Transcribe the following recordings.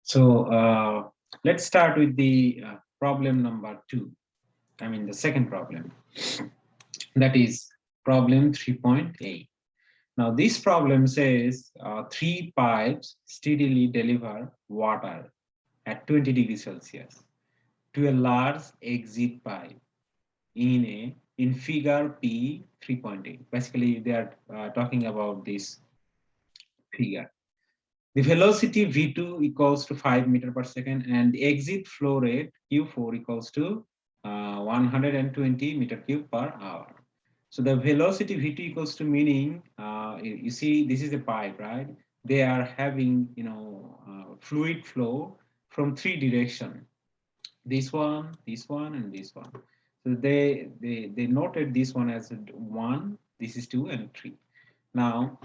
So let's start with the problem number 2. I mean the second problem, that is problem 3.8. Now this problem says 3 pipes steadily deliver water at 20 degrees Celsius to a large exit pipe in figure P 3.8. Basically, they are talking about this figure. The velocity V2 equals to 5 meter per second, and the exit flow rate Q4 equals to 120 meter cube per hour. So the velocity V2 equals to, meaning you see this is a pipe, right? They are having fluid flow from 3 directions. This one, and this one. So they noted this one as 1, this is 2 and 3. Now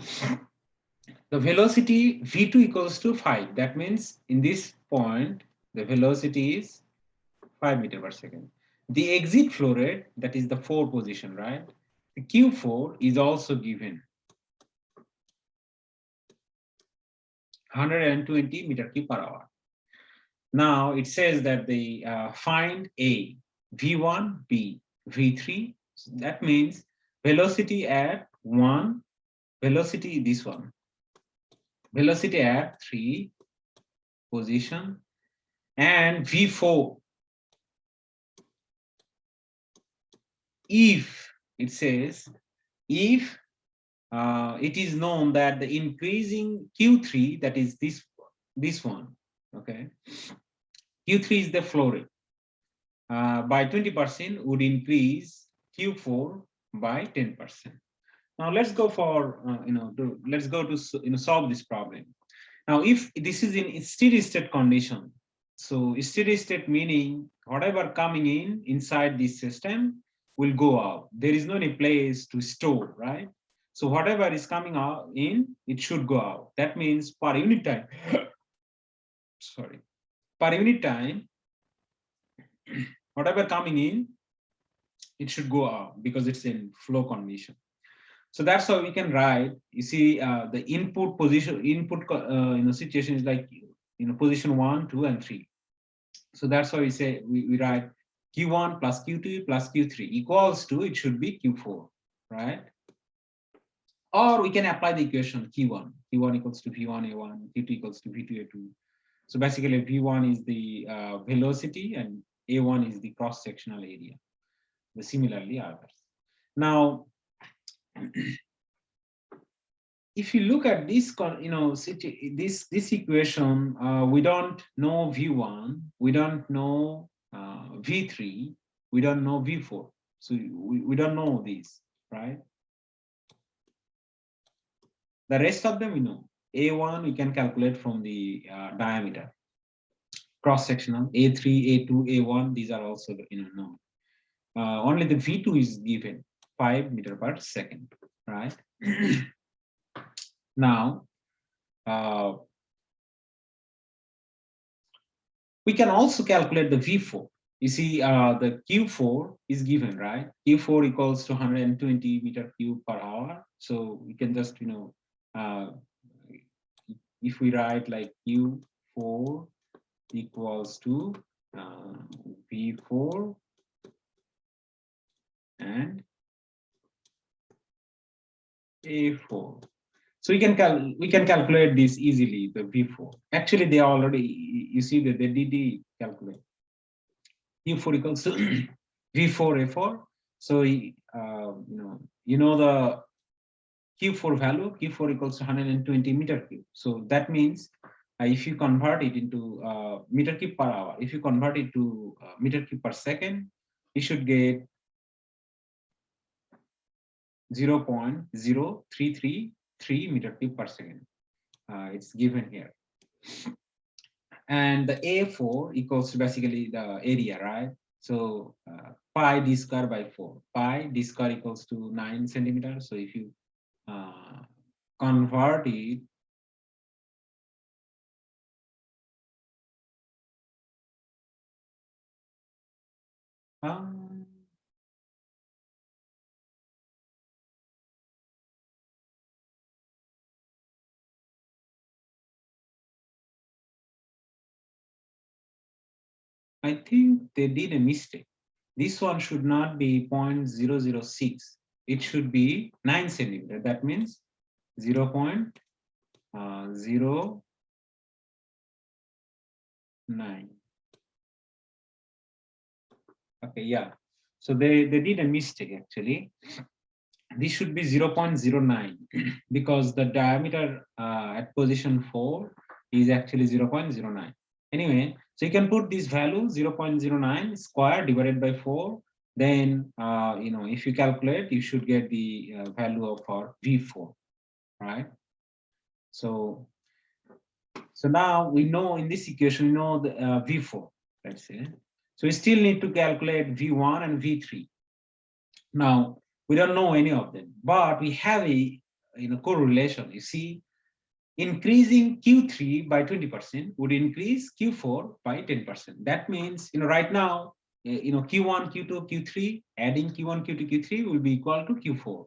the velocity v2 equals to 5. That means in this point the velocity is 5 meter per second. The exit flow rate, that is the 4 position, right? The q4 is also given 120 meter cube per hour. Now it says that the find a v1, b, v3. So that means velocity at 1, velocity this one, velocity at 3 position, and v4 if it says if it is known that the increasing q3, that is this one, okay, q3 is the flow rate, by 20% would increase q4 by 10%. Now let's go for let's go to solve this problem. Now if this is in steady state condition, so steady state meaning whatever coming inside this system will go out. There is no any place to store, right? So whatever is coming out in, it should go out. That means per unit time, sorry, per unit time, whatever coming in, it should go out because it's in flow condition. So that's how we can write. You see, the input position, situation is like position 1, 2, and 3. So that's why we say we write q1 plus q2 plus q3 equals to, it should be q4, right? Or we can apply the equation q1 equals to v1a1, q2 equals to v2a2. So basically v1 is the velocity and a1 is the cross sectional area. Similarly others. Now if you look at this this equation, we don't know v1, we don't know v3, we don't know v4, so we don't know these, right? The rest of them we know. A1 we can calculate from the diameter, cross sectional, a3, a2, a1, these are also known. Only the v2 is given 5 meter per second, right? Now we can also calculate the v4. You see, the q4 is given, right? q4 equals to 120 meter cube per hour. So we can just if we write like q4 equals to v4 and a4. So we can calculate this easily, the v4. Actually, they already, you see that they did calculate. q4 equals to v4 a4. So the q4 value, q4 equals to 120 meter cube. So that means if you convert it into meter cube per hour, if you convert it to meter cube per second, you should get 0.0333 meter cube per second. It's given here. And the A4 equals to basically the area, right? So pi d square by 4. Pi d square equals to 9 centimeters. So if you convert it I think they did a mistake. This one should not be 0.006. It should be 9 centimeter. That means 0.09. Okay, yeah. So they did a mistake actually. This should be 0.09 because the diameter at position 4 is actually 0.09. Anyway, so you can put this value 0.09 square divided by 4. Then, if you calculate, you should get the value of our V4, right? So now we know in this equation, we know the V4, let's say. So we still need to calculate V1 and V3. Now, we don't know any of them, but we have a correlation. You see, increasing Q3 by 20% would increase Q4 by 10%. That means, right now, Q1, Q2, Q3, adding Q1, Q2, Q3 will be equal to Q4.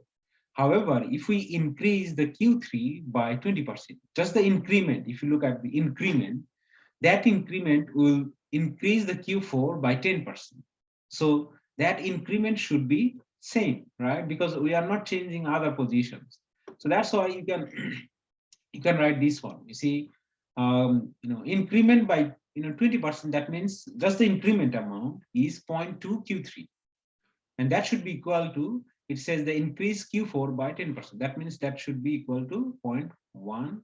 However, if we increase the Q3 by 20%, just the increment, if you look at the increment, that increment will increase the Q4 by 10%. So that increment should be same, right? Because we are not changing other positions. So that's why you can you can write this one. You see, increment by 20%. That means just the increment amount is 0.2 Q3, and that should be equal to. It says the increase Q4 by 10%. That means that should be equal to 0.1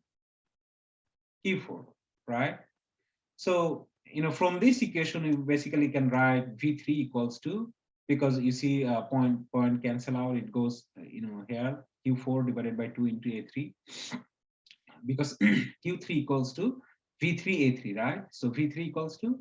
Q4, right? So from this equation, you basically can write V3 equals to, because you see point cancel out, it goes here Q4 divided by 2 into A3, because Q3 equals to V3 A3, right? So V3 equals to,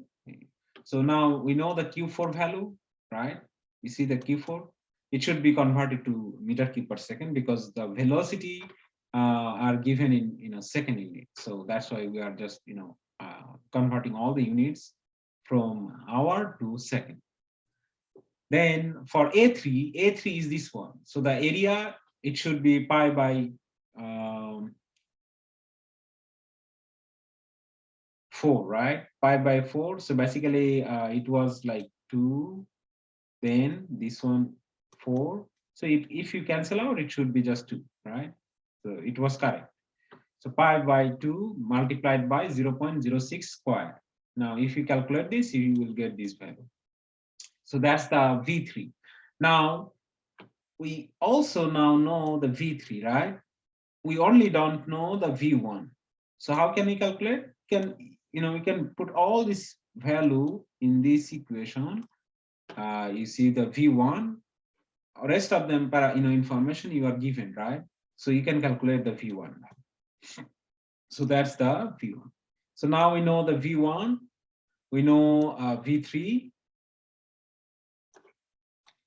so now we know the Q4 value, right? You see the Q4, it should be converted to meter cube per second because the velocity are given in a second unit. So that's why we are just converting all the units from hour to second. Then for A3 is this one. So the area, it should be pi by 4, right? Pi by 4. So basically it was like 2, then this one 4. So if you cancel out, it should be just 2, right? So it was correct. So pi by 2 multiplied by 0.06 square. Now, if you calculate this, you will get this value. So that's the V3. Now, we also now know the V3, right? We only don't know the V1. So how can we calculate? We can put all this value in this equation. You see the V1, rest of them information you are given, right? So you can calculate the V1. So that's the V1. So now we know the V1, we know V3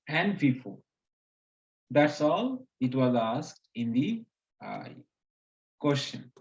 and V4. That's all it was asked in the question.